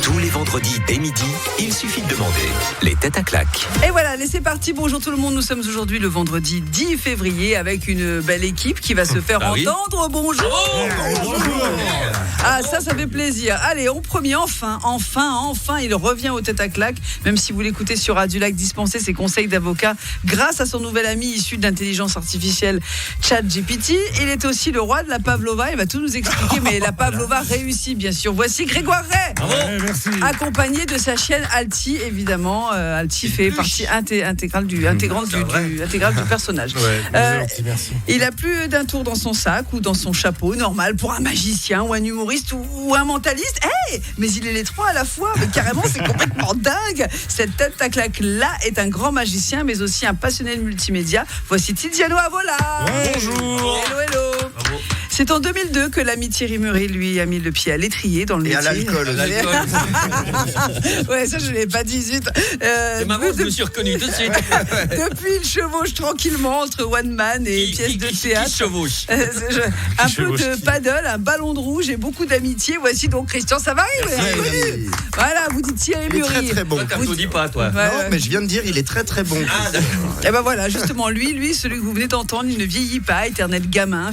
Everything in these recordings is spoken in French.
Tous les vendredis dès midi, il suffit de demander les têtes à claques. Et voilà, allez, c'est parti. Bonjour tout le monde. Nous sommes aujourd'hui le vendredi 10 février avec une belle équipe qui va se faire entendre. Bonjour. Bonjour. Ah, ça fait plaisir. Allez, en premier, enfin, il revient aux têtes à claques. Même si vous l'écoutez sur Radio Lac dispenser ses conseils d'avocat grâce à son nouvel ami issu de l'intelligence artificielle ChatGPT. Il est aussi le roi de la Pavlova. Il va tout nous expliquer, mais la Pavlova réussit, bien sûr. Voici Grégoire Ray. Merci. Accompagné de sa chienne Alti, évidemment. Alti fait partie intégrale du personnage. Ouais, merci. Il a plus d'un tour dans son sac ou dans son chapeau, normal pour un magicien ou un humoriste ou un mentaliste. Mais il est les trois à la fois. Mais carrément, c'est complètement dingue. Cette tête à claque-là est un grand magicien, mais aussi un passionné de multimédia. Voici Tiziano Avola. Bonjour. Hello. Bravo. C'est en 2002 que l'ami Thierry Murray lui a mis le pied à l'étrier dans le métier. Et à l'alcool. Ouais, ça je l'ai pas dit zut. C'est marrant, je me suis reconnu tout de suite. Depuis, il chevauche tranquillement entre one man et pièces de théâtre. Qui chevauche Un peu de paddle, un ballon de rouge et beaucoup d'amitié. Voici donc Christian Savary. Oui. Voilà, vous dites Thierry Il est Murray. très très bon. Toi, tu ne dis pas, toi. Ouais, Non, mais je viens de dire, il est très très bon. Et ben voilà, justement, lui, celui que vous venez d'entendre, il ne vieillit pas, éternel gamin,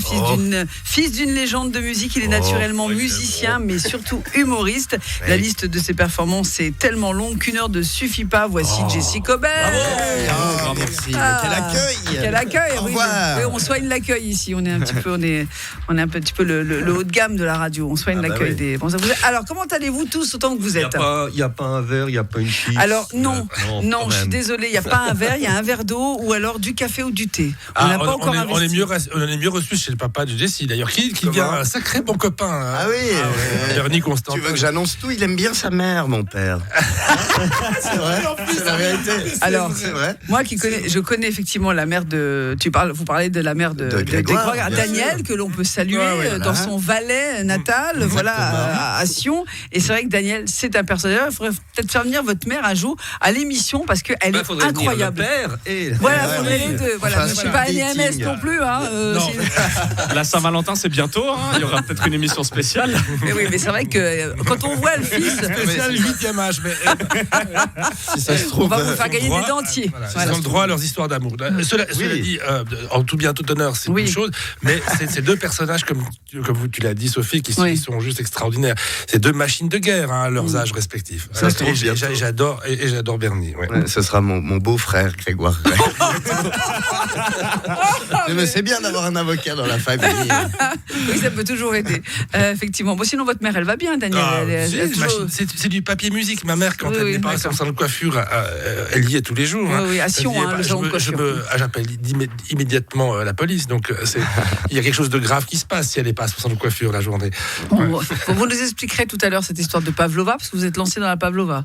fils d'une légende de musique. Il est naturellement musicien, mais surtout humoriste. La liste de ses performances est tellement longue qu'une heure ne suffit pas. Voici Jessie Cobert. Merci. Quel accueil. Au Oui, revoir. on soigne l'accueil ici. On est un petit peu le haut de gamme de la radio. On soigne l'accueil des. Bon, alors, comment allez-vous tous autant que vous êtes? Il n'y a pas un verre, il n'y a pas une chips. Alors non, quand je suis même. désolée, il n'y a pas un verre, il y a un verre d'eau ou alors du café ou du thé. On n'a pas encore on est investi. mieux reçu chez le papa de Jessie, d'ailleurs, qui vient un sacré bon copain. Ah oui. Bernie Constant. Tu veux que j'annonce tout? Il aime bien sa mère, mon père. C'est vrai. C'est la vérité. Alors, c'est vrai. moi je connais effectivement la mère de. Vous parlez de la mère de Grégoire, bien Daniel, sûr. que l'on peut saluer Ouais, dans voilà. son Valais natal, voilà, à Sion. Et c'est vrai que Daniel, c'est un personnage. Il faudrait peut-être faire venir votre mère un jour à l'émission parce qu'elle est Faudrait incroyable. venir le père et... Voilà, Ouais, faudrait ouais. les deux. Voilà, Enfin, je suis c'est pas un un dating. EMS non plus. Hein, Non. La Saint-Valentin, c'est bientôt. Il y aura peut-être une émission spéciale. Mais oui, mais c'est vrai que quand on voit le fils, Spécial 8e âge, mais Si ça se on trouve. va vous faire gagner des dentiers. voilà, Voilà. ils ont le droit à leurs histoires d'amour. Cela dit, en tout bien, tout honneur, c'est Oui. une chose, mais ces deux personnages, comme tu l'as dit, Sophie, qui sont juste extraordinaires. C'est deux machines de guerre à leurs âges respectifs. Ça se trouve Et bientôt. j'adore Bernie. Ouais. Ouais, ce sera mon beau-frère, Grégoire. Mais c'est bien d'avoir un avocat dans la famille. Oui, ça peut toujours aider. Effectivement. Bon, sinon, votre mère, elle va bien, Daniel. C'est du papier musique. Ma mère, quand Oui, elle oui, n'est pas à son salon de coiffure, elle y est tous les jours. Oui, à Sion, le salon de coiffure. J'appelle immédiatement la police. Donc, il y a quelque chose de grave qui se passe si elle n'est pas à son salon de coiffure la journée. Bon, vous nous expliquerez tout à l'heure cette histoire de Pavlova, parce que vous êtes lancé dans la Pavlova.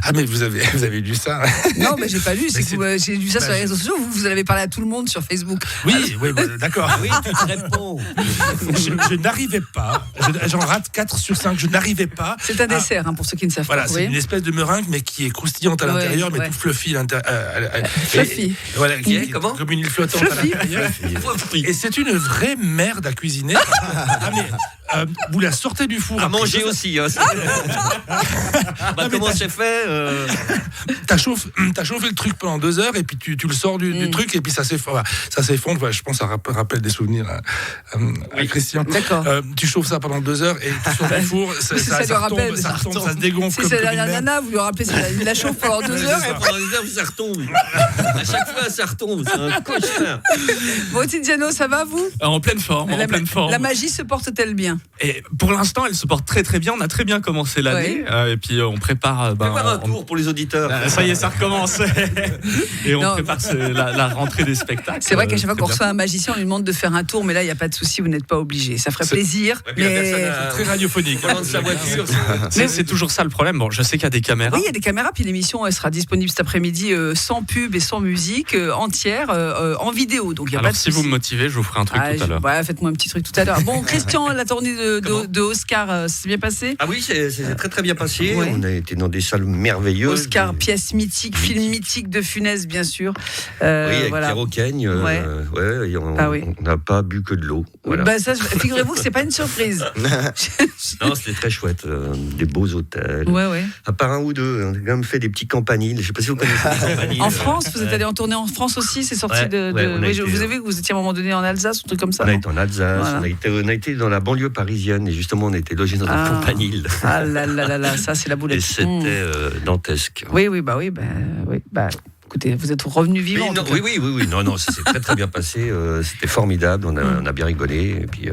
Ah, mais vous avez lu ça? Non, mais j'ai pas lu. Mais J'ai lu ça sur les réseaux sociaux. Vous en avez parlé à tout le monde sur Facebook. Oui, d'accord. Oui, tu te réponds. Je n'arrivais pas. J'en rate 4 sur 5. Je n'arrivais pas. C'est un dessert, pour ceux qui ne savent Voilà, pas. c'est une espèce de meringue, mais qui est croustillante à l'intérieur, mais tout fluffy à l'intérieur. Fluffy. Voilà, Comment comme une île flottante à Fluffy. l'intérieur. Et c'est une vraie merde à cuisiner. Vous la sortez du four. À après manger ça, aussi. Comment c'est fait T'as chauffé le truc pendant 2 heures et puis tu le sors du truc et puis ça s'effondre. Voilà, je pense que ça rappelle des souvenirs à Christian. D'accord. Tu chauffes ça pendant 2 heures et tu sors du four, ça retombe, ça se dégonfle Si comme c'est la une merde. nana, vous lui rappelez, il la chauffe pendant 2 heures. c'est ça. Pendant des heures, ça retombe. À chaque fois, ça retombe. C'est un cauchemar. Bon, Tiziano, ça va, vous? En pleine forme. La magie se porte-t-elle bien? Et pour l'instant, elle se porte très très bien. On a très bien commencé l'année. Et puis on prépare. Fais voir un tour pour les auditeurs. Ça y est, ça recommence. Et on Non. prépare la rentrée des spectacles. C'est vrai qu'à chaque fois qu'on bien. reçoit un magicien, on lui demande de faire un tour, mais là, il n'y a pas de souci, vous n'êtes pas obligé. Ça ferait plaisir. Ouais, puis la Mais... personne a- Très radiophonique. Volant de sa voiture. C'est toujours ça le problème. Bon, je sais qu'il y a des caméras. Oui, il y a des caméras, puis l'émission elle sera disponible cet après-midi sans pub et sans musique, entière, en vidéo. Donc, il y a Alors pas de si vous souci. me motivez, je vous ferai un truc tout à l'heure. Ouais, faites-moi un petit truc tout à l'heure. Bon, Christian, la tournée de Oscar, c'est bien passé? Ah oui, c'est très très bien passé. Ouais. On a été dans des salles merveilleuses. Oscar, pièce mythique, film mythique de Funès, bien sûr. Oui, avec voilà. Pierre Ocagne. Ouais. Ouais, Ah oui. on n'a pas bu que de l'eau. Voilà. Bah ça, figurez-vous que c'est pas une surprise. Non, c'était très chouette. Des beaux hôtels. Ouais. À part un ou deux, on a quand même fait des petits campaniles. Je sais pas si vous connaissez les campaniles. En France, vous êtes allé en tournée en France aussi, c'est sorti Ouais, de. ouais, on a Oui, été, vous avez vu que vous étiez à un moment donné en Alsace, un truc comme ça. On a non été en Alsace, Voilà. on a été dans la banlieue parisienne et justement on a été logé dans un campanile. Ah là, ça c'est la boulette. Et c'était dantesque. Oui, écoutez, vous êtes revenu vivant. Oui, non, ça s'est très très bien passé. C'était formidable, on a bien rigolé. Et puis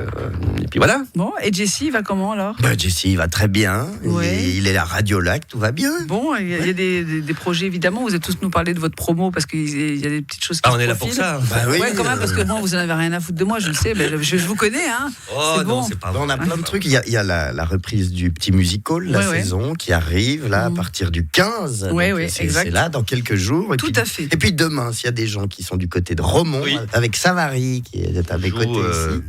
voilà. Bon, et Jesse, il va comment alors? Jesse, il va très bien. Ouais. Il est à Radio Lac, tout va bien. Bon, il y a des projets évidemment. Vous êtes tous nous parler de votre promo parce qu'il y a des petites choses qui se On est là pour profilent. ça. Oui, Ouais, quand même, parce que bon, vous en avez rien à foutre de moi, je le sais, mais je vous connais, hein. Oh C'est non, bon. c'est pas On vrai. a plein de trucs. Il y a la reprise du petit musical, la Ouais. saison qui arrive là à partir du 15. Ouais, Donc, ouais, c'est exact. là dans quelques jours. Tout à fait. Et puis demain, s'il y a des gens qui sont du côté de Romont, Oui. avec Savary qui est à mes côtés ici.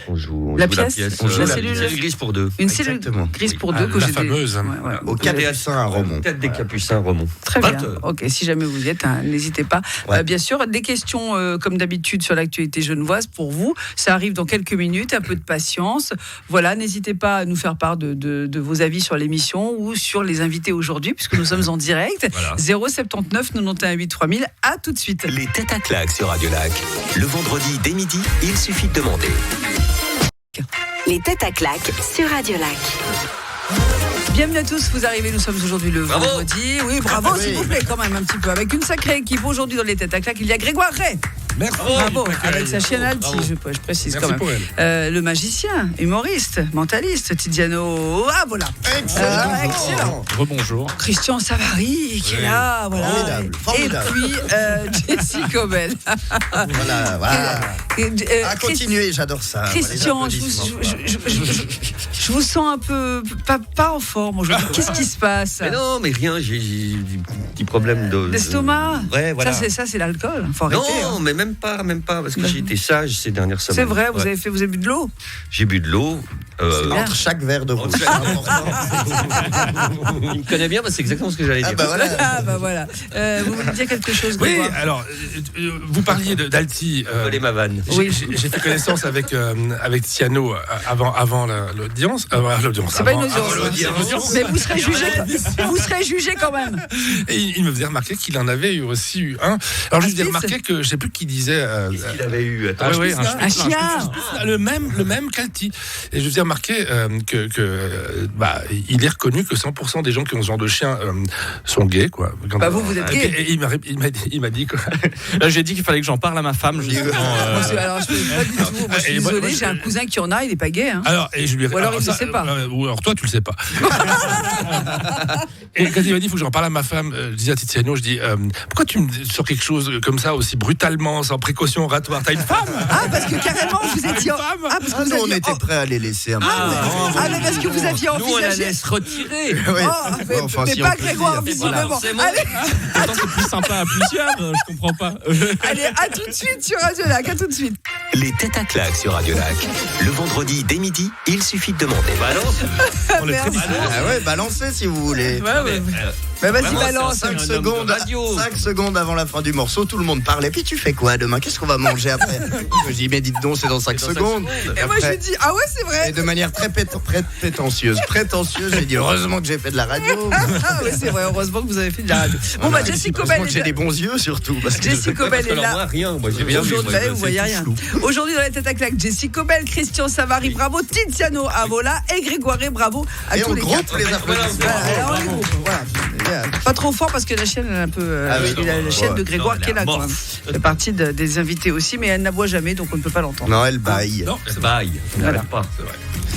On joue La la pièce, pièce. la cellule grise pour deux. Une cellule Exactement. grise pour Ah, deux que la j'ai fameuse. Au Capucin à Romont. Tête des Capucins, Romont. Très bien. 20 heures. Ok, si jamais vous y êtes, hein, n'hésitez pas. Ouais. Bien sûr, des questions comme d'habitude sur l'actualité genevoise pour vous. Ça arrive dans quelques minutes, un peu de patience. Voilà, n'hésitez pas à nous faire part de vos avis sur l'émission ou sur les invités aujourd'hui, puisque nous sommes en direct. Voilà. 079 91 8 3000. À tout de suite. Les têtes à claques sur Radio Lac. Le vendredi dès midi, il suffit de demander. Les têtes à claques sur Radio Lac. Bienvenue à tous, vous arrivez, nous sommes aujourd'hui le Bravo. vendredi. Oui, bravo, Oui. s'il vous plaît, quand même un petit peu. Avec une sacrée équipe aujourd'hui dans les têtes à claques, il y a Grégoire Ray. Merci. Bravo, Accueil. avec sa chienne Alti, Bravo. je précise Merci quand même. pour elle. Le magicien, humoriste, mentaliste, Tiziano. Ah voilà. Excellent. Rebonjour. Christian Savary qui est là, voilà. Formidable. Et puis Jessie Cobel. Voilà. À Christ- continuer, j'adore ça. Christian, Les applaudissements. je vous sens un peu pas en forme aujourd'hui. Qu'est-ce qui se passe? Mais non, mais rien, j'ai des petits problèmes D'estomac. Ouais, voilà. Ça c'est l'alcool. Faut arrêter. Non, hein. mais même pas, parce que j'ai été sage ces dernières semaines. C'est vrai, vous Ouais. avez bu de l'eau. J'ai bu de l'eau. C'est bien. Entre chaque verre de rouge. Entre C'est chaque- important. Il me connaît bien, c'est exactement ce que j'allais dire. Ah bah voilà. Ah bah voilà. Vous voulez dire quelque chose, Oui, Grégoire? alors, vous parliez d'Alti. Voler ma vanne. Oui. J'ai fait connaissance avec Tiano avant l'audience. C'est pas une avant audience. l'audience. Mais vous serez jugé quand même. Et il me faisait remarquer qu'il en avait aussi eu un. Alors, je lui ai fils remarqué que je sais plus qui disait. Il avait eu. Attends, Ah oui, Un chien. le même qu'Alti. Et je vous ai remarqué il est reconnu que 100% des gens qui ont ce genre de chien sont gays, quoi. Bah, vous êtes gay. Et il m'a dit quoi. Là, j'ai dit qu'il fallait que j'en parle à ma femme. Justement, Alors, je peux pas du tout. Moi, je suis Et moi, désolée, j'ai un cousin qui en a, il est pas gay. Hein. Alors, et je lui ai Ou alors, il ne sait pas. Ou alors toi, tu le sais pas. Et quand il m'a dit, il faut que j'en parle à ma femme, je dis à Tiziano, je dis, pourquoi tu me sors quelque chose comme ça, aussi brutalement, sans précaution oratoire? T'as une femme? Ah, parce que carrément, vous étiez. Une femme Ah, parce que vous Nous, on aviez. était prêts à les laisser un peu. Mais parce que vous aviez nous, on la envisagé. laisse retirer. Oui. Mais Enfin, si on pas peut le Grégoire, dire. visiblement. Voilà, c'est bon. Allez, pourtant, c'est plus sympa à plusieurs. Je comprends pas. allez, à tout de suite sur Radio Lac, à tout de suite. Les têtes à claques sur Radio Lac. Le vendredi dès midi, il suffit de demander. Merci. Ah ouais, balancez si vous voulez. Ouais. Bah, vas-y, Vraiment, balance. c'est un 5 homme de secondes, radio. 5 secondes avant la fin du morceau, tout le monde parlait. Puis tu fais quoi demain? Qu'est-ce qu'on va manger après? Je dis, mais dites donc, c'est dans 5 secondes. Et moi, je lui dis, ah ouais, c'est vrai. Et de manière très prétentieuse, j'ai dit heureusement que j'ai fait de la radio. Ah oui, c'est vrai, heureusement que vous avez fait de la radio. Bon, bah, Jessie Cobel Heureusement que j'ai est des bons yeux surtout. Parce que Jessie Cobel est Alors, moi, là. rien. Moi, j'ai rien vu. Aujourd'hui, moi, vous voyez c'est rien. tout flou. Aujourd'hui, dans la tête à claque, Jessie Cobel, Christian Savary, bravo, Tiziano Avola et Grégoire, bravo à Et tous on les groupe quatre. les applaudissements. Voilà, alors, on les groupe, voilà. Pas trop fort parce que la chienne elle est un peu. Ah oui, il y a la chienne de Grégoire non, qui est là elle est quand même. Elle fait partie des invités aussi, mais elle n'aboie jamais donc on ne peut pas l'entendre. Non, elle baille. Non, C'est bail. On Voilà. n'arrête pas.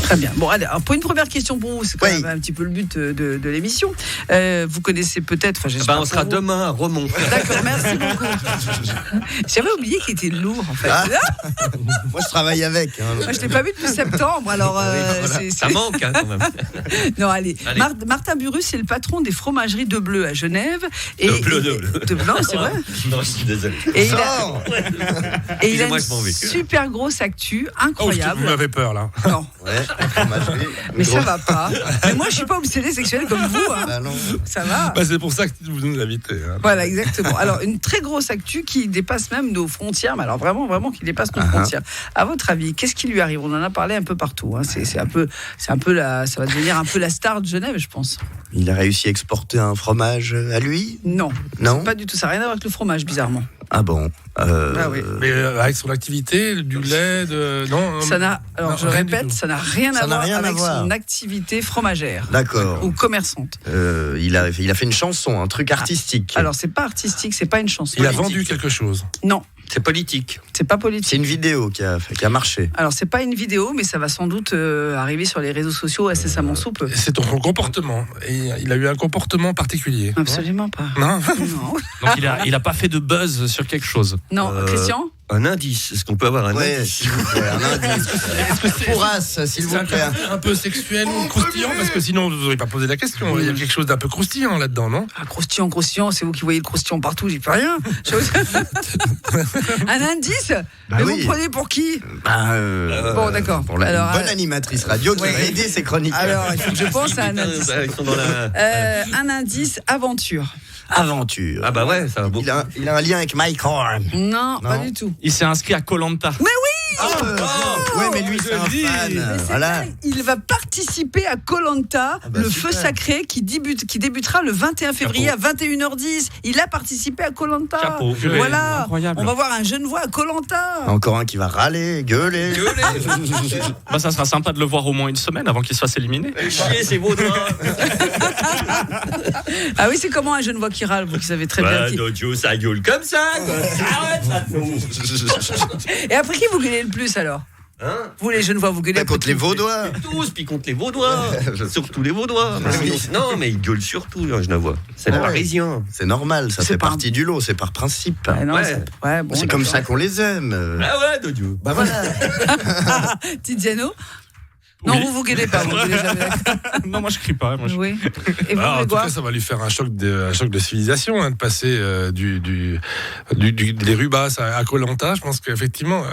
Très bien. Bon, allez, alors, pour une première question pour vous, c'est quand Oui. même un petit peu le but de l'émission. Vous connaissez peut-être. Enfin, j'espère On pour sera vous. demain à Romont. D'accord, merci beaucoup. J'avais oublié qu'il était lourd en fait. Ah. Moi, je travaille avec. hein. Moi, je l'ai pas vu depuis septembre, alors Ça manque, hein, quand même. Non, allez. Allez. Martin Burus, c'est le patron des fromageries de Bleu à Genève. Et, De Blanc, c'est vrai. Non, je suis désolé. Et il a, Sors. et il a Excusez-moi, une je m'en vais. super grosse actu, Oh, incroyable. vous m'avez peur là. Non. Ouais. Mais ça va pas. Mais moi, je suis pas obsédée sexuelle comme vous. Hein. Bah non. Ça va. Bah, c'est pour ça que vous nous l'invitez. Hein. Voilà, exactement. Alors, une très grosse actu qui dépasse même nos frontières, mais alors vraiment qui dépasse nos frontières. À votre avis, qu'est-ce qui lui arrive ? On en a parlé un peu partout. Hein. C'est un peu ça va devenir un peu la star de Genève, je pense. Il a réussi à exporter un fromage à lui ? Non, Non. pas du tout. Ça n'a rien à voir avec le fromage, bizarrement. Ah bon Ah oui. Mais avec son activité, du lait, non. Ça n'a, alors non, je rien du répète, tout. ça n'a rien Ça à n'a voir rien à avec voir. son activité fromagère D'accord. ou commerçante. Il a fait une chanson, un truc artistique. Alors c'est pas artistique, c'est pas une chanson. Il a vendu quelque chose. Non, C'est politique. c'est pas politique. C'est une vidéo qui a marché. Alors c'est pas une vidéo, mais ça va sans doute arriver sur les réseaux sociaux incessamment sous peu. C'est son comportement. Et il a eu un comportement particulier. Absolument pas. Non. Non, Donc il a pas fait de buzz sur quelque chose. non. Christian. Un indice. Est-ce qu'on peut avoir un Ouais, indice s'il vous plaît, un indice. Fourrasse, s'il C'est vous un plaît. caractère un peu sexuel ou croustillant, parce que sinon vous n'aurez pas posé la question. Il y a quelque chose d'un peu croustillant là-dedans, non ? Ah, croustillant, c'est vous qui voyez le croustillant partout, j'y peux rien. Un indice. Bah Mais oui. vous prenez pour qui ? Bon, d'accord. Pour la Alors, bonne animatrice radio qui ouais. va aider ses chroniqueurs. Alors il faut que je pense à un indice. Ils sont dans la... Un indice, aventure. Aventure. Ah bah ouais, ça va beaucoup. Il a un lien avec Mike Horn. Non, pas du tout. Il s'est inscrit à Koh-Lanta. Ouais, mais lui, c'est un fan. Mais c'est Voilà. vrai, il va participer à Koh-Lanta, bah, le super. feu sacré qui débutera le 21 février à 21h10. Il a participé à Koh-Lanta. Chapeau. Voilà. Incroyable. On va voir un Genevois à Koh-Lanta. Encore un qui va râler, gueuler. Bah, ça sera sympa de le voir au moins une semaine avant qu'il se fasse éliminer. Chier, c'est vos doigts. Ah oui, c'est comment un Genevois qui râle, vous qui savez très bien. Bah, Dodio, ça gueule comme ça. Et après qui vous gueulez le plus alors ? Hein Vous les Genevois, vous gueulez Bah, contre les Vaudois. Tous, puis contre les Vaudois. Surtout les Vaudois. Non, mais ils gueulent surtout, les Genevois. C'est Ah ouais. parisien. C'est normal, ça C'est fait pas partie du lot, c'est par principe. Ouais, non, Ouais. ouais, bon, C'est comme d'accord. ça qu'on les aime. Ah ouais, Dodio. Bah voilà. Tiziano ? Non, Oui. vous gueulez pas, vous gueulez jamais. D'accord. Non, moi je crie pas. Moi, je... Oui. Et vous, Alors, en tout Grégoire ? cas, ça va lui faire un choc de civilisation, hein, de passer des rues basses à Koh-Lanta. Je pense qu'effectivement,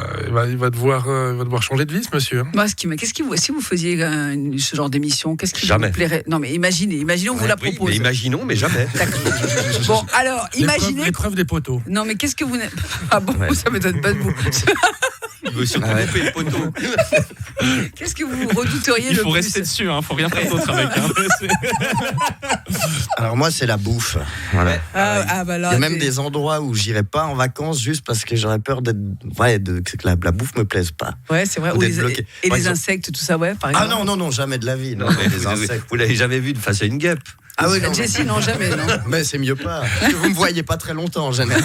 il va devoir changer de vie, ce monsieur. Hein. Moi, si vous faisiez ce genre d'émission, qu'est-ce qui Jamais. vous plairait ? Non, mais imaginons, vous la Oui, propose. mais imaginons, mais jamais. D'accord. Bon, alors, imaginez. L'épreuve des poteaux. Non, mais qu'est-ce que vous. Ah bon, Ouais. ça m'étonne pas de vous. Il veut surtout couper le poteau. Qu'est-ce que vous redouteriez Il le faut plus ? rester dessus, hein. Faut rien faire d'autre avec. Hein. Alors moi, c'est la bouffe. Voilà. Bah là. Il y a même des endroits où j'irai pas en vacances juste parce que j'aurais peur que la bouffe me plaise pas. Ouais, c'est vrai. Ou Ou d'être les, bloqué. et Par les exemple- insectes, tout ça, ouais, par Ah exemple. non, jamais de la vie. Non, Mais les insectes. vous l'avez jamais vu de face à une guêpe. Ah oui, non. Jessie, non, jamais, non. Mais c'est mieux pas. Parce que vous me voyez pas très longtemps en général.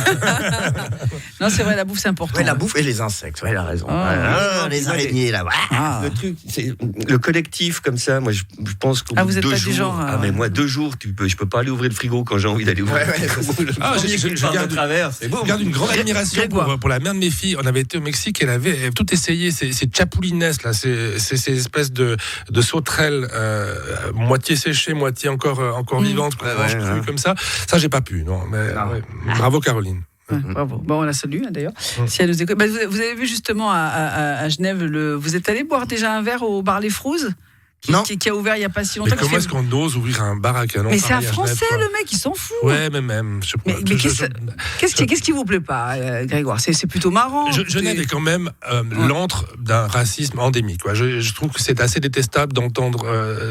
Non, c'est vrai, la bouffe, c'est important. Ouais, la bouffe et les insectes. Ouais, il a raison. Ah. Les araignées là. Ah. Le truc, c'est le collectif comme ça. Moi, je pense qu'au Ah, bout vous de êtes 2 pas jours. du genre, Ah, mais moi, 2 jours, je peux pas aller ouvrir le frigo quand j'ai envie d'aller ouvrir. Ouais, le frigo. Ah, Le premier je qui garde- de travers, c'est beau. Je garde une grande admiration Grégoire. pour la mère de mes filles. On avait été au Mexique, elle avait tout essayé. Ces chapulines, là, ces espèces de sauterelles moitié séchées, moitié encore vivantes, qu'on mange crues comme ça. Ça, j'ai pas pu, non. Mais ouais, bravo, Caroline. Ouais, bravo. Bon, on la salue hein, d'ailleurs. Si elle nous écoute. Bah, vous avez vu justement à Genève, vous êtes allé boire déjà un verre au bar Les Frouzes Non. qui a ouvert il n'y a pas si Mais longtemps. comment parce est-ce que- qu'on ose ouvrir un bar à canon Mais c'est un pareil à Français, Genève, quoi. le mec, il s'en fout. Ouais, mais même. Je sais pas. Mais qu'est-ce qui vous plaît pas, Grégoire ? C'est plutôt marrant. Genève est quand même l'antre d'un racisme endémique. Quoi. Je trouve que c'est assez détestable d'entendre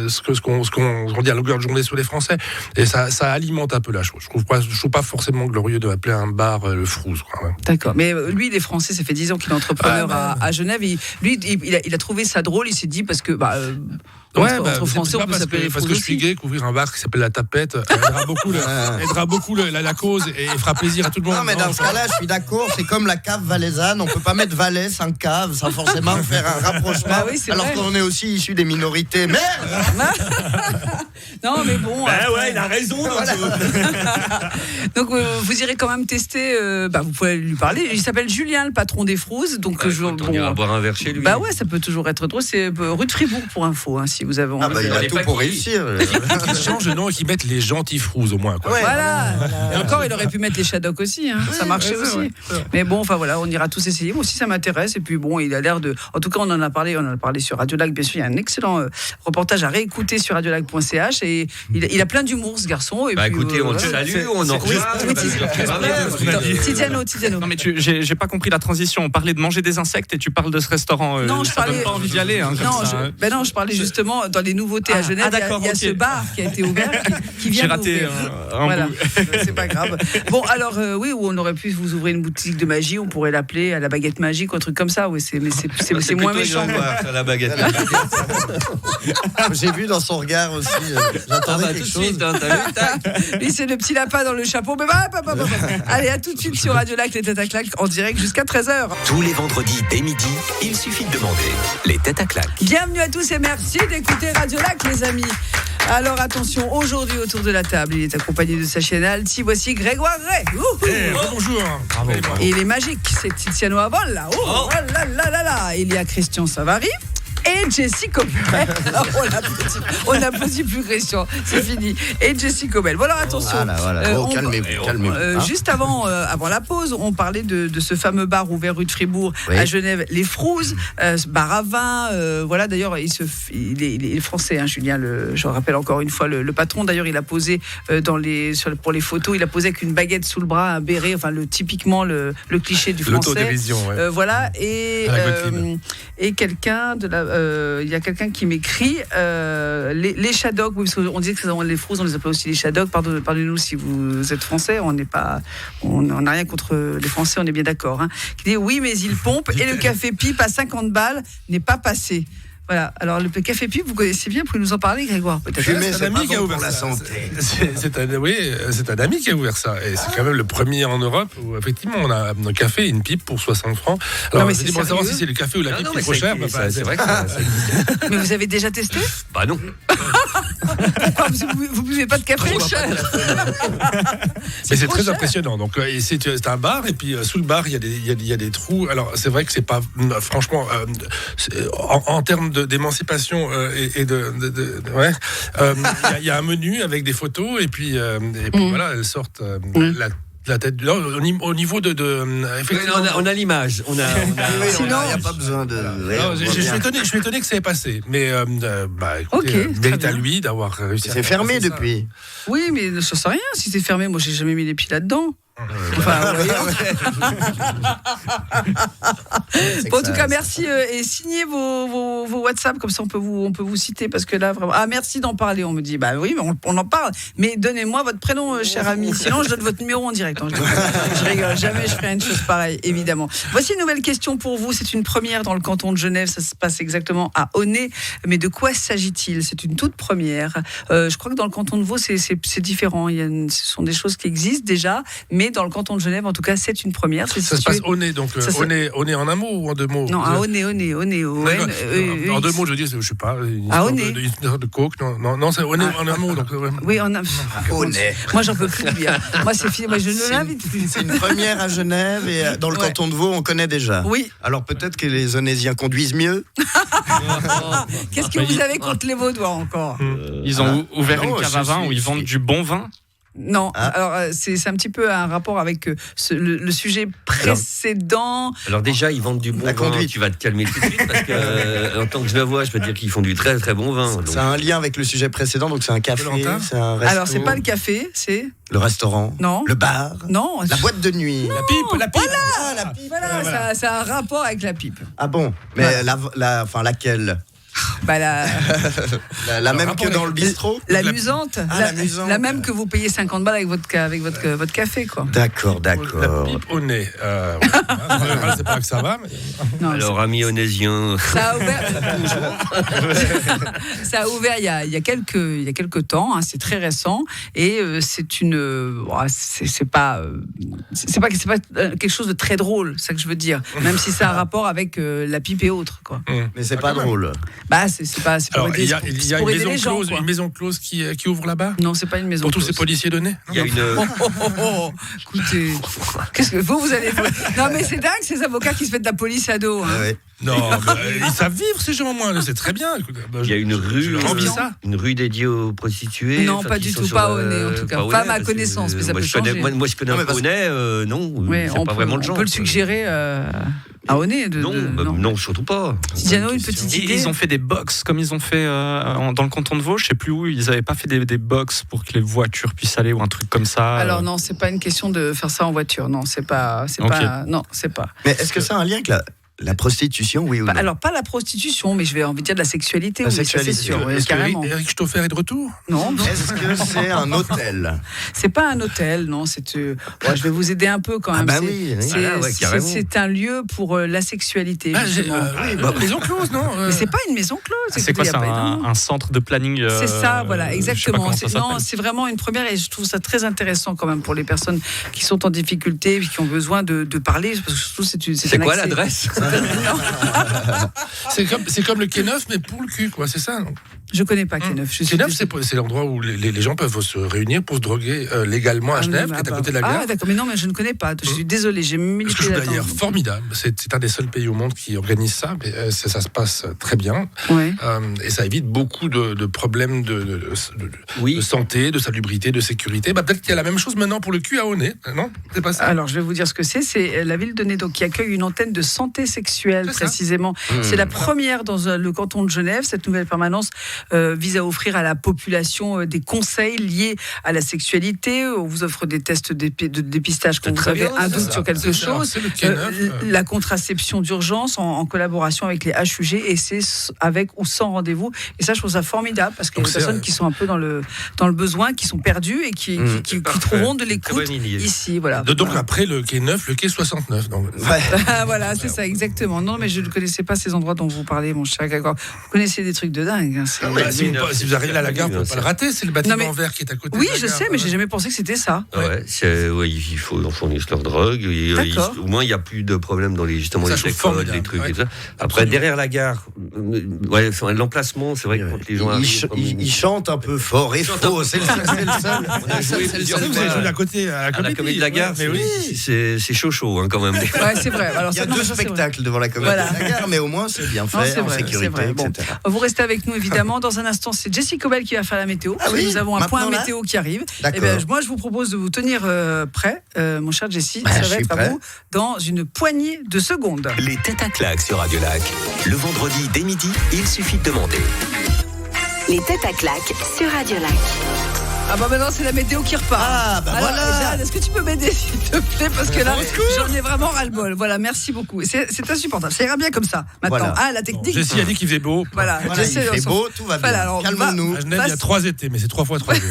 ce qu'on dit à longueur de journée sur les Français. Et ça alimente un peu la chose. Je trouve pas forcément glorieux de appeler un bar le Frouze. Quoi, ouais. D'accord. Mais lui, il est français, ça fait 10 ans qu'il est entrepreneur Ah, à Genève. Il a trouvé ça drôle. Il s'est dit parce que Ouais, entre Français, on peut s'appeler les parce que je suis Frouzes gay, qu'ouvrir un bar qui s'appelle La Tapette aidera beaucoup la cause et fera plaisir à tout le monde. Non, mais dans ce cas-là, je suis d'accord, c'est comme la cave valaisanne, on peut pas mettre Valais sans cave, sans forcément faire un rapprochement, Bah oui, c'est alors vrai. qu'on est aussi issu des minorités. Merde. Non, mais bon. après- ouais, il a raison. Donc vous irez quand même tester. Vous pouvez lui parler. Il s'appelle Julien, le patron des Frouzes. Donc On ira boire un verre chez lui. Bah ouais, ça peut toujours être drôle. C'est rue de Fribourg pour info. Hein, si vous avez envie. Ah bah il a tout pour réussir. Ils changent de nom et qu'ils mettent les gentils frouzes au moins. Quoi. Ouais. Voilà. Et encore, il aurait pu mettre les Shadok aussi. Ça marchait aussi. Mais bon, enfin voilà, on ira tous essayer. Moi aussi, ça m'intéresse. Et puis bon, il a l'air de. En tout cas, on en a parlé sur Radio Lac. Bien sûr, il y a un excellent reportage à réécouter sur radiolac.ch. Et il a plein d'humour, ce garçon. Et puis, écoutez, on le salue, on en revient. Tiziano. Non, mais j'ai pas compris la transition. On parlait de manger des insectes et tu parles de ce restaurant. Non, je parlais. Donne pas envie d'y aller. Je parlais justement dans les nouveautés à Genève. Il y a ce bar qui a été ouvert qui vient d'ouvrir. J'ai raté un voilà, bout. c'est pas grave. Bon, alors oui, où on aurait pu vous ouvrir une boutique de magie, on pourrait l'appeler à la baguette magique ou un truc comme ça. Oui, c'est moins méchant. La baguette. J'ai vu dans son regard aussi. J'attendais quelque chose. Lui, c'est le petit lapin dans le chapeau. Mais allez, à tout de suite sur Radio Lac, les têtes à claque en direct jusqu'à 13h. Tous les vendredis dès midi, il suffit de demander les têtes à claque. Bienvenue à tous et merci d'écouter Radio Lac, les amis. Alors attention, aujourd'hui autour de la table, il est accompagné de sa chaîne Alti. Voici Grégoire Ray. Bonjour. Bravo. Et il est magique, c'est Tiziano Avolla. Il y a Christian Savary. Et Jessie Cobel. On n'applaudit plus Christian, c'est fini. Et Jessie Cobel. Voilà, attention. Voilà. Calmez-vous. Juste avant la pause, on parlait de ce fameux bar ouvert rue de Fribourg à Genève, les Frouzes, bar à vin. Voilà, d'ailleurs, il est français, hein, Julien. Je rappelle encore une fois, le patron. D'ailleurs, il a posé pour les photos, il a posé avec une baguette sous le bras, un béret, enfin typiquement le cliché du français. L'autodérision, ouais. Voilà, et quelqu'un il y a quelqu'un qui m'écrit les Shadok, oui, parce qu'on disait que les Frouzes, on les appelait aussi les Shadok. Pardonnez-nous si vous êtes français, on n'a rien contre les Français, on est bien d'accord. Hein. Qui dit oui, mais il pompe et le café pipe à 50 balles n'est pas passé. Voilà. Alors le café pipe, vous connaissez bien, vous pouvez nous en parler, Grégoire, peut-être. C'est un ami qui a ouvert la santé. C'est un ami qui a ouvert ça. Et c'est quand même le premier en Europe où effectivement on a un café et une pipe pour 60 francs. Alors je dis pour savoir si c'est le café ou la pipe qui est trop cher. C'est vrai que ça Mais vous avez déjà testé? Bah non. Vous buvez pas de café? Trop cher. Mais c'est très impressionnant. Donc c'est un bar et puis sous le bar il y a des trous. Alors c'est vrai que c'est pas franchement en termes d'émancipation et il y a un menu avec des photos et puis voilà, elles sortent la tête au niveau effectivement, on a l'image. Il n'y a pas besoin de. Je suis étonné que ça ait passé, mais écoutez, mérite à lui d'avoir réussi. C'est fermé depuis. Oui, mais je sais rien si c'est fermé. Moi, j'ai jamais mis les pieds là-dedans. Enfin, en tout cas, merci et signez vos WhatsApp, comme ça on peut vous citer, parce que là vraiment. Ah, merci d'en parler. On me dit bah oui, mais on en parle. Mais donnez-moi votre prénom, cher ami. Sinon, je donne votre numéro en direct. Je rigole. Jamais je ferai une chose pareille, évidemment. Voici une nouvelle question pour vous. C'est une première dans le canton de Genève. Ça se passe exactement à Aunay. Mais de quoi s'agit-il? C'est une toute première. Je crois que dans le canton de Vaud, c'est différent. Ce sont des choses qui existent déjà, mais dans le canton de Genève, en tout cas, c'est une première. Ça se passe Aunay, donc Aunay en un mot ou en deux mots? Non, à Aunay. En deux mots, je dis, je sais pas. Une histoire de coke. Non, c'est Aunay en un mot. Donc, oui, en un mot. Moi, j'en peux plus bien. Moi, c'est fini. Moi, je ne l'invite plus. C'est une première à Genève et dans le canton de Vaud, on connaît déjà. Oui. Alors peut-être que les Aunaisiens conduisent mieux. Qu'est-ce que vous avez contre les Vaudois encore? Ils ont ouvert une cave à vin où ils vendent du bon vin. Non, alors c'est un petit peu un rapport avec le sujet précédent. Alors déjà, ils vendent du bon vin, tu vas te calmer tout de suite, parce que en tant que Genevois, je peux te dire qu'ils font du très très bon vin. C'est un lien avec le sujet précédent, donc c'est un café, c'est un resto. Alors c'est pas le café, c'est... Le restaurant? Non. Le bar? Non. La boîte de nuit? Non, la pipe. Voilà, la pipe. Voilà. Ça a un rapport avec la pipe. Ah bon? Mais laquelle? Bah la même que dans le bistrot? L'amusante. L'amusante. La même que vous payez 50 balles avec votre café, quoi. D'accord. La pipe au nez. C'est pas que ça va, mais... Non, alors, amis onaisiens... Ça a ouvert il y a quelques temps, hein, c'est très récent, et c'est pas quelque chose de très drôle, c'est ça que je veux dire, même si ça a un rapport avec la pipe et autres, quoi. Mais c'est pas drôle. Bah, c'est pas pour Alors, aider, il y a pour une aider maison les gens, close, quoi. une maison close qui ouvre là-bas Non, c'est pas une maison pour tous close. ces policiers de nez. Il y a une. Écoutez, qu'est-ce que vous allez faire? Non, mais c'est dingue ces avocats qui se mettent de la police à dos. Hein. Ouais. Non, mais ils savent vivre ces gens, moi. C'est très bien. Écoute, Il y a une rue, je leur envie ça. une rue dédiée aux prostituées. Non, enfin, pas qui du sont tout, sur pas la- au nez, en tout cas. pas au Pas à nez, ma parce que, connaissance, mais ça peut je connais, changer. moi, je connais un peu au nez, non, Ouais, il n'y a pas vraiment de gens. on peut le suggérer à Oné. Non, surtout pas. Diano, une petite idée. Ils ont fait des box comme ils ont fait dans le canton de Vaud. Je sais plus où. Ils n'avaient pas fait des box pour que les voitures puissent aller ou un truc comme ça. Alors non, c'est pas une question de faire ça en voiture. Non, c'est pas. Non, c'est pas. Mais est-ce que ça a un lien avec la prostitution, oui ou non? Alors pas la prostitution, mais je vais envie de dire de la sexualité. La oui, sexualité. ça, c'est sûr, Est-ce carrément. que Eric Stoffer est de retour? Non, Est-ce que c'est un hôtel? c'est pas un hôtel, non. Je vais vous aider un peu quand même. bah C'est- oui, oui. c'est- Ah ouais, c'est carrément. c'est un lieu pour la sexualité. Justement. Maison close, non Mais c'est pas une maison close. C'est quoi, écoutez, c'est y a pas- non. un centre de planning C'est ça, voilà, je sais pas exactement. comment ça s'appelle. C'est vraiment une première et je trouve ça très intéressant quand même pour les personnes qui sont en difficulté et qui ont besoin de parler. Parce que surtout, c'est C'est un quoi accès- l'adresse? C'est comme le Quai Neuf, mais pour le cul, quoi. C'est ça. Non? Je connais pas Quai Neuf. Quai Neuf, c'est l'endroit où les gens peuvent se réunir pour se droguer légalement à Genève, qui est à côté de la gare. Ah d'accord, mais non, mais je ne connais pas. Je suis désolée, j'ai mis Parce que je d'ailleurs formidable. C'est un des seuls pays au monde qui organise ça. Mais ça se passe très bien. Ouais. Et ça évite beaucoup de problèmes de Oui. santé, de salubrité, de sécurité. Peut-être qu'il y a la même chose maintenant pour le cul à Oné. Non, c'est pas ça. Alors, je vais vous dire ce que c'est. C'est la ville de Nez, donc qui accueille une antenne de santé sexuelle, C'est ça. précisément. C'est la première dans le canton de Genève. Cette nouvelle permanence vise à offrir à la population des conseils liés à la sexualité. On vous offre des tests de dépistage quand C'est vous très avez bien, un c'est doute ça. sur quelque C'est ça. chose. C'est le Quai Neuf. La contraception d'urgence en collaboration avec les HUG, et c'est avec ou sans rendez-vous. Et ça, je trouve ça formidable parce qu'il y a Donc des c'est, personnes qui sont un peu dans le besoin, qui sont perdues et qui trouveront de Très l'écoute bonne idée. ici. Voilà. Donc après le Quai Neuf, le Quai 69. Donc, Ah, voilà, c'est ça, exactement. Non, mais je ne connaissais pas ces endroits dont vous parlez, mon cher Grégoire. Vous connaissez des trucs de dingue. Hein, c'est- si vous arrivez à la gare, vous ne pouvez pas le rater. C'est le bâtiment Non, mais- vert qui est à côté. Oui, de la je gare. sais, mais j'ai jamais pensé que c'était ça. Ouais, il faut en fournir leur drogue. D'accord. Au moins, il n'y a plus de problème dans les Ça, écoles, je trouve formidable, les trucs ouais. et tout ça. Après, derrière la gare, l'emplacement, c'est vrai que quand les gens arrivent. Il chante un peu fort et faux. C'est le seul. On a joué plusieurs Vous avez fois joué à côté à à la comédie de la gare, mais oui. c'est chaud quand même. Ouais, c'est vrai. Alors, Il y a ça, non, deux ça, c'est vrai. spectacles devant la comédie Voilà. de la gare, mais au moins c'est bien Non, fait, c'est en vrai, c'est sécurité, vrai. Bon. etc. Vous restez avec nous, évidemment. Dans un instant, c'est Jessie Cobel qui va faire la météo. Ah oui, Nous avons un point maintenant, là météo qui arrive. D'accord. Eh ben, moi, je vous propose de vous tenir prêt, mon cher Jessie. Bah, Ça je va suis être à prêt. vous dans une poignée de secondes. Les têtes à claques sur Radio Lac. Le vendredi dès midi, il suffit de demander. Les têtes à claques sur Radio Lac. Ah bah maintenant c'est la météo qui repart. Ah, bah Alors, voilà. Jeanne, est-ce que tu peux m'aider s'il te plaît? Parce que là, j'en ai vraiment ras-le-bol. Voilà, merci beaucoup. C'est insupportable. Ça ira bien comme ça. Maintenant, Voilà. ah, la technique. Jessie a dit qu'il faisait beau. Voilà, Voilà, il Jessie, fait on s'en beau, fout. tout va bien. Voilà, alors, Calmons-nous. À Genève, il y a 3 étés, mais c'est 3 fois 3 jours.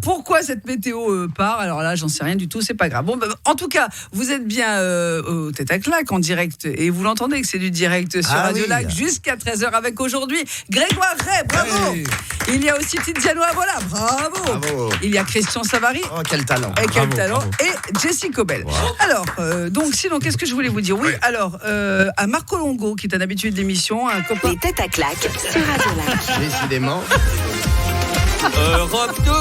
Pourquoi cette météo part? Alors là, j'en sais rien du tout, c'est pas grave. Bon, bah, en tout cas, vous êtes bien au Tête à Claque en direct et vous l'entendez que c'est du direct sur Ah Radio oui. Lac jusqu'à 13h avec aujourd'hui Grégoire Ray, bravo. Hey. Il y a aussi Tiziano Avola, bravo. Bravo. Il y a Christian Savary. Oh, quel talent. Et quel Bravo, talent. bravo. Et Jessie Cobel. Alors, donc, sinon, qu'est-ce que je voulais vous dire? Oui, alors, à Marco Longo, qui est un habitué de l'émission, un copain. Les têtes à claques sur Radio Lac. Décidément. Europe 2.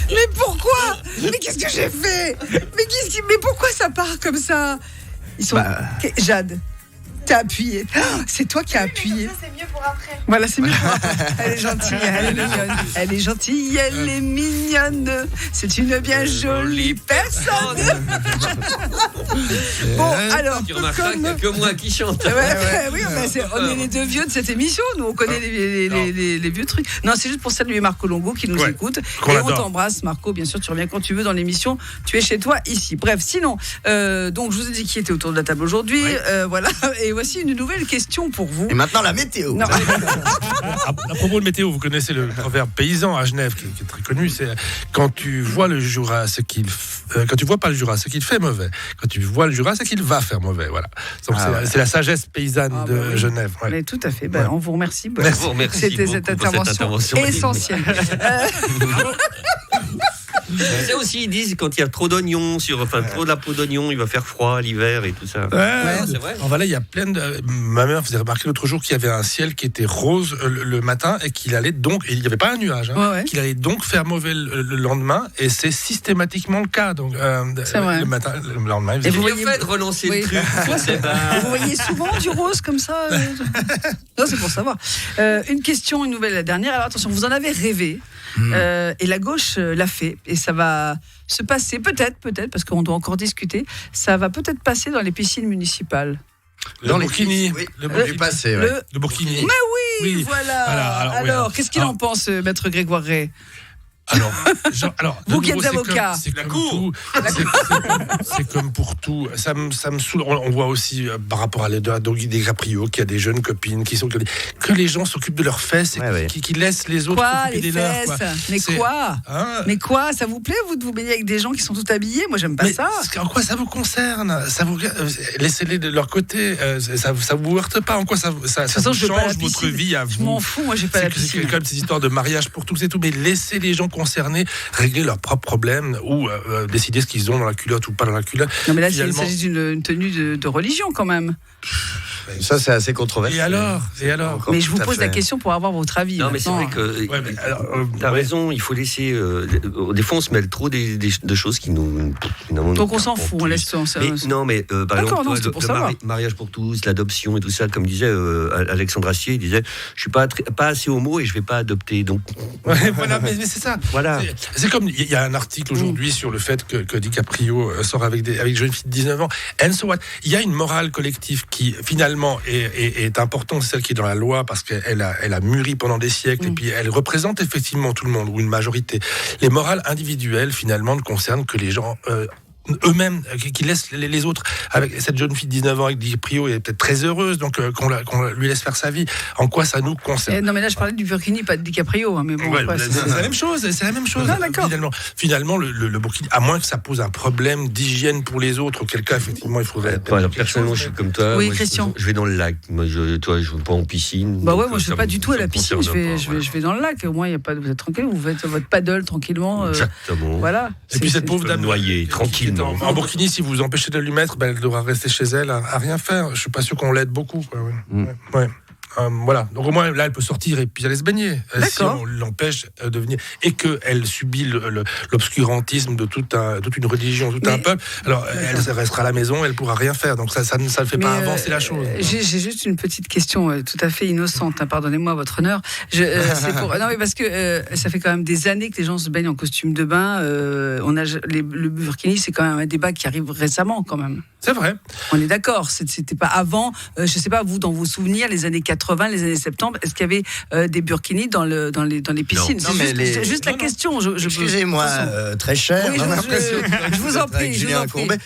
Mais pourquoi? Mais qu'est-ce que j'ai fait? Mais pourquoi ça part comme ça? Ils sont. Jade, t'as appuyé. Ah, c'est toi qui as appuyé. C'est mieux pour après. Voilà, c'est mieux. Elle est gentille, elle est mignonne. Elle est gentille, elle est mignonne. C'est une bien jolie personne. Bon, alors, Tu remarqueras qu'il n'y a comme. que moi qui chante. Oui, on est les deux vieux de cette émission. Nous, on connaît les vieux trucs. Non, c'est juste pour saluer Marco Longo qui nous écoute. Qu'on Et on adore. t'embrasse, Marco. Bien sûr, tu reviens quand tu veux dans l'émission. Tu es chez toi ici. Bref, sinon, donc je vous ai dit qui était autour de la table aujourd'hui. Voilà. Et voici une nouvelle question pour vous. Et maintenant la météo. Non. À propos de météo, vous connaissez le proverbe paysan à Genève qui est très connu. C'est quand tu vois le Jura, quand tu vois pas le Jura, c'est qu'il fait mauvais. Quand tu vois le Jura, c'est qu'il va faire mauvais. Voilà. Donc c'est la sagesse paysanne Ah, de bah oui. Genève. Ouais. Mais tout à fait. Ouais. On vous remercie. Merci. Merci C'était beaucoup cette pour cette intervention intervention. essentielle. Ça aussi, ils disent quand il y a trop de la peau d'oignon, il va faire froid l'hiver et tout ça. C'est vrai. En Valais, il y a plein de. Ma mère faisait remarquer l'autre jour qu'il y avait un ciel qui était rose le matin et qu'il allait donc. Et il n'y avait pas un nuage, qu'il allait donc faire mauvais le lendemain, et c'est systématiquement le cas. Donc, c'est vrai. Le matin, le lendemain, il faisait. Et vous voyez de relancer le truc. Vous voyez souvent du rose comme ça Non, c'est pour savoir. Une question, une nouvelle, la dernière. Alors attention, vous en avez rêvé. Et la gauche l'a fait, et ça va se passer peut-être, parce qu'on doit encore discuter. Ça va peut-être passer dans les piscines municipales. Dans les Burkini. Oui, le Burkini. Mais oui, voilà. Alors, qu'est-ce qu'il en pense, maître Grégoire Ray? Alors, vous qui êtes avocat, c'est comme pour tout. Ça me saoule. On voit aussi par rapport à des Caprio qu'il y a des jeunes copines qui sont que les gens s'occupent de leurs fesses et qui laissent les autres s'occuper des leurs. Mais quoi ça vous plaît, vous, de vous baigner avec des gens qui sont tout habillés? Moi, j'aime pas ça. En quoi ça vous concerne? Laissez-les de leur côté. Ça vous heurte pas? En quoi ça change votre vie à vous? Je m'en fous. Moi, j'ai pas la piscine. C'est quand même ces histoires de mariage pour tous et tout. Mais laissez les gens concernés régler leurs propres problèmes ou décider ce qu'ils ont dans la culotte ou pas dans la culotte. Non, mais là, il s'agit d'une tenue de religion quand même. Ça, c'est assez controversé. Et alors Mais je vous pose la question pour avoir votre avis. Non, mais c'est vrai que t'as raison, il faut laisser. Des fois, on se mêle trop de choses qui nous. Donc on s'en fout, on laisse ça. Non, mais par exemple, le mariage pour tous, l'adoption et tout ça, comme disait Alexandre Astier, il disait, je suis pas assez homo et je vais pas adopter. Donc. Voilà, mais c'est ça. Voilà. C'est comme il y a un article aujourd'hui sur le fait que DiCaprio sort avec une jeune fille de 19 ans. And so what? Il y a une morale collective qui finalement est importante, c'est celle qui est dans la loi, parce qu'elle a mûri pendant des siècles, et puis elle représente effectivement tout le monde, ou une majorité. Les morales individuelles finalement ne concernent que les gens eux-mêmes, qui laissent les autres. Avec cette jeune fille de 19 ans avec DiCaprio, elle est peut-être très heureuse, donc qu'on lui laisse faire sa vie. En quoi ça nous concerne? Non, mais là je parlais du Burkini, pas de DiCaprio, hein, mais bon. C'est la même chose. Ah, d'accord. Finalement, le Burkini, à moins que ça pose un problème d'hygiène pour les autres, auquel cas effectivement il faudrait. Personnellement, je suis comme toi. Oui, moi, Christian. Je vais dans le lac. Moi, je vais pas en piscine. Bah ouais, moi je vais pas du tout à la piscine. Je vais dans le lac. Au moins, vous êtes tranquille. Vous faites votre paddle tranquillement. Exactement. Voilà. Et puis cette pauvre dame noyée tranquillement. En Burkini, si vous vous empêchez de lui mettre, elle devra rester chez elle à rien faire. Je suis pas sûr qu'on l'aide beaucoup. Ouais. Voilà. Donc au moins là, elle peut sortir et puis aller se baigner. Si on l'empêche de venir et qu'elle subit l'obscurantisme de toute une religion, un peuple, alors elle restera à la maison, elle pourra rien faire. Donc ça ne fait pas avancer la chose. J'ai juste une petite question tout à fait innocente. Pardonnez-moi, votre honneur. Non, mais parce que ça fait quand même des années que les gens se baignent en costume de bain. Le Burkini, c'est quand même un débat qui arrive récemment, quand même. C'est vrai. On est d'accord. C'était pas avant. Je sais pas, vous, dans vos souvenirs, les années 80, les années 70, est-ce qu'il y avait des burkinis dans les piscines? Non, c'est juste la question. Excusez-moi, très cher. Oui, je vous en prie. Julien Courbet.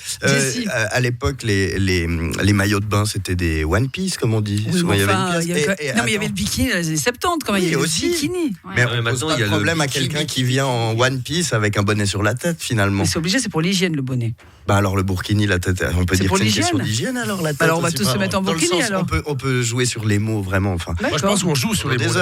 À l'époque, les maillots de bain, c'était des One Piece, comme on dit. Oui, mais il y avait le bikini dans les années 70, quand même. Il y avait aussi le bikini. Mais on pose pas de problème à quelqu'un qui vient en One Piece avec un bonnet sur la tête, finalement. Mais c'est obligé, c'est pour l'hygiène, le bonnet. Bah alors le burkini, la tête, on peut dire que c'est une question d'hygiène, alors la tête. Alors on va tous se mettre en burkini, alors. On peut jouer sur les mots, vraiment. Enfin. Moi, je pense qu'on joue sur les mots.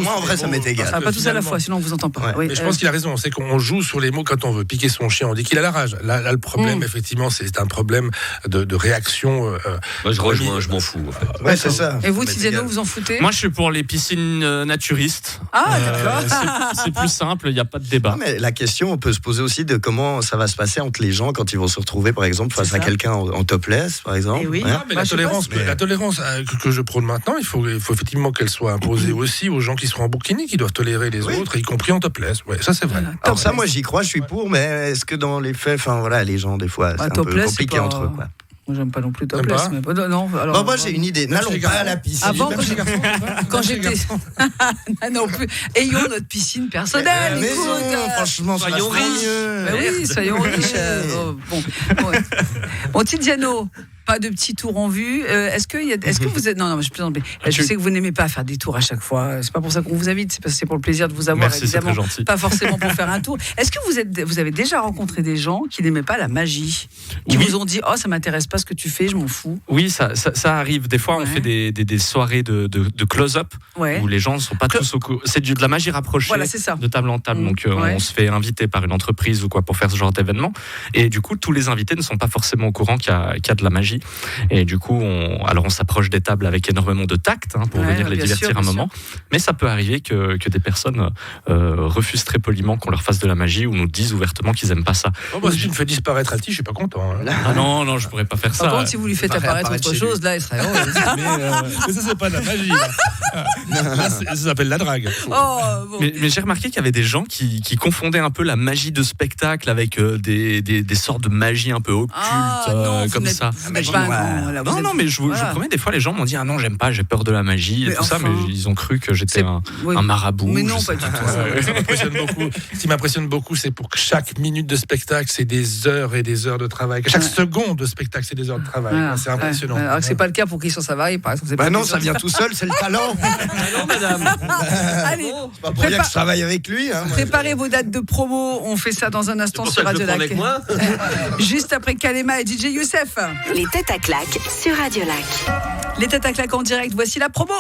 Moi, en vrai, ça m'est égal. Pas tous à la fois, sinon on vous entend pas. Mais je pense qu'il a raison. C'est qu'on joue sur les mots quand on veut piquer son chien. On dit qu'il a la rage. Là, le problème, effectivement, c'est un problème de réaction. Moi, je rejoins, je m'en fous. En fait. Ouais, c'est ça. Et vous, Tiziano, vous en foutez? Moi, je suis pour les piscines naturistes. Ah, d'accord. C'est plus simple, il n'y a pas de débat. Non, mais la question, on peut se poser aussi de comment ça va se passer entre les gens quand ils vont se retrouver, par exemple, face à quelqu'un en topless, par exemple. Et oui. Mais la tolérance que je prône maintenant, il faut effectivement qu'elle soit imposée aussi aux gens qui sont en burkini, qui doivent tolérer les autres, y compris en topless. Ouais, ça c'est vrai. Alors ça, moi j'y crois, je suis pour, mais est-ce que dans les faits, les gens des fois, c'est un peu compliqué entre eux, quoi. Moi, j'aime pas non plus topless. Mais non, alors, moi, j'ai une idée. N'allons pas à la piscine. Avant, quand j'étais. Non plus. Ayons notre piscine personnelle. Écoute, franchement, soyons riches. Oui, soyons riches. Bon, Tiziano, Pas de petits tours en vue. Est-ce que vous êtes... Non, je plaisante. Je sais que vous n'aimez pas faire des tours à chaque fois. C'est pas pour ça qu'on vous invite, c'est parce que c'est pour le plaisir de vous avoir. Merci, évidemment. c'est très gentil. Pas forcément pour faire un tour. Est-ce que vous avez déjà rencontré des gens qui n'aimaient pas la magie, qui vous ont dit ça m'intéresse pas ce que tu fais, je m'en fous? Oui, ça arrive. Des fois, on fait des soirées de close-up où les gens ne sont pas tous au courant. C'est de la magie rapprochée, de table en table. Donc, on se fait inviter par une entreprise ou quoi pour faire ce genre d'événement. Et du coup, tous les invités ne sont pas forcément au courant qu'il y a de la magie. Et du coup, on s'approche des tables avec énormément de tact pour venir les divertir un moment. Mais ça peut arriver que des personnes refusent très poliment qu'on leur fasse de la magie ou nous disent ouvertement qu'ils n'aiment pas ça. Si tu me fais disparaître un petit, je suis pas content. Ah non, je pourrais pas faire ça. Par contre, si vous lui faites apparaître autre chose, là, il serait heureux. Mais ça, c'est pas de la magie. Là, ça s'appelle la drague. Mais j'ai remarqué qu'il y avait des gens qui confondaient un peu la magie de spectacle avec des sortes de magie un peu occulte, comme ça. Non, mais je vous promets, des fois, les gens m'ont dit non, j'aime pas, j'ai peur de la magie et tout ça, mais ils ont cru que j'étais un marabout. Mais non, pas du tout. Ça m'impressionne beaucoup. Ce qui m'impressionne beaucoup, c'est pour que chaque minute de spectacle, c'est des heures et des heures de travail. Chaque seconde de spectacle, c'est des heures de travail. C'est impressionnant. Alors que c'est pas le cas pour Christian Savary, par exemple. Non, ça vient tout seul, c'est le talent. Non, madame. Allez, c'est pas pour rien que je travaille avec lui. Préparez vos dates de promo. On fait ça dans un instant sur Radio Lac. Juste après Kalema et DJ Youssef. Les têtes à claques sur Radio Lac. Les têtes à claques en direct. Voici la promo.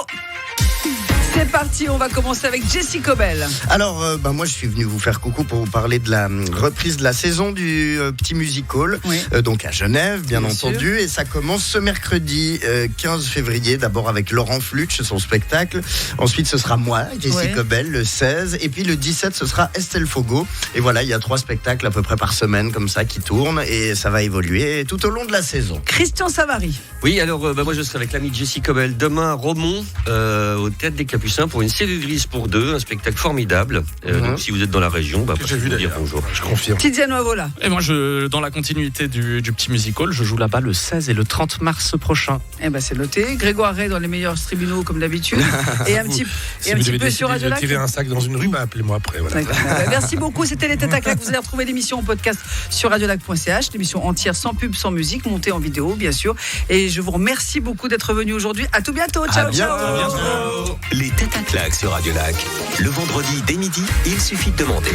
C'est parti, on va commencer avec Jessie Cobel. Alors, moi, je suis venu vous faire coucou pour vous parler de la reprise de la saison du Petit Music Hall, donc à Genève, bien entendu. Sûr. Et ça commence ce mercredi 15 février, d'abord avec Laurent Flutsch, son spectacle. Ensuite, ce sera moi, Jessie Cobel, le 16. Et puis le 17, ce sera Estelle Fogo. Et voilà, il y a 3 spectacles à peu près par semaine, comme ça, qui tournent. Et ça va évoluer tout au long de la saison. Christian Savary. Oui, alors, moi, je serai avec l'ami Jessie Cobel demain à Romont, au Théâtre des Capucins, pour une série grise pour 2, un spectacle formidable. Donc, si vous êtes dans la région, j'ai vu dire bonjour. Je confirme. Tiziano Avola. Et moi, dans la continuité du Petit Music Hall, je joue là-bas le 16 et le 30 mars prochain. C'est noté. Grégoire Ray dans les meilleurs tribunaux, comme d'habitude. Et un petit peu sur Radio Lac. Si vous devez tirer un sac dans une rue, appelez-moi après. Voilà. Merci beaucoup. C'était les têtes à claques. Vous allez retrouver l'émission en podcast sur radiolac.ch. L'émission entière, sans pub, sans musique, montée en vidéo, bien sûr. Et je vous remercie beaucoup d'être venu aujourd'hui. À tout bientôt. Ciao, ciao. Les têtes à claques sur Radio Lac. Le vendredi dès midi, il suffit de demander.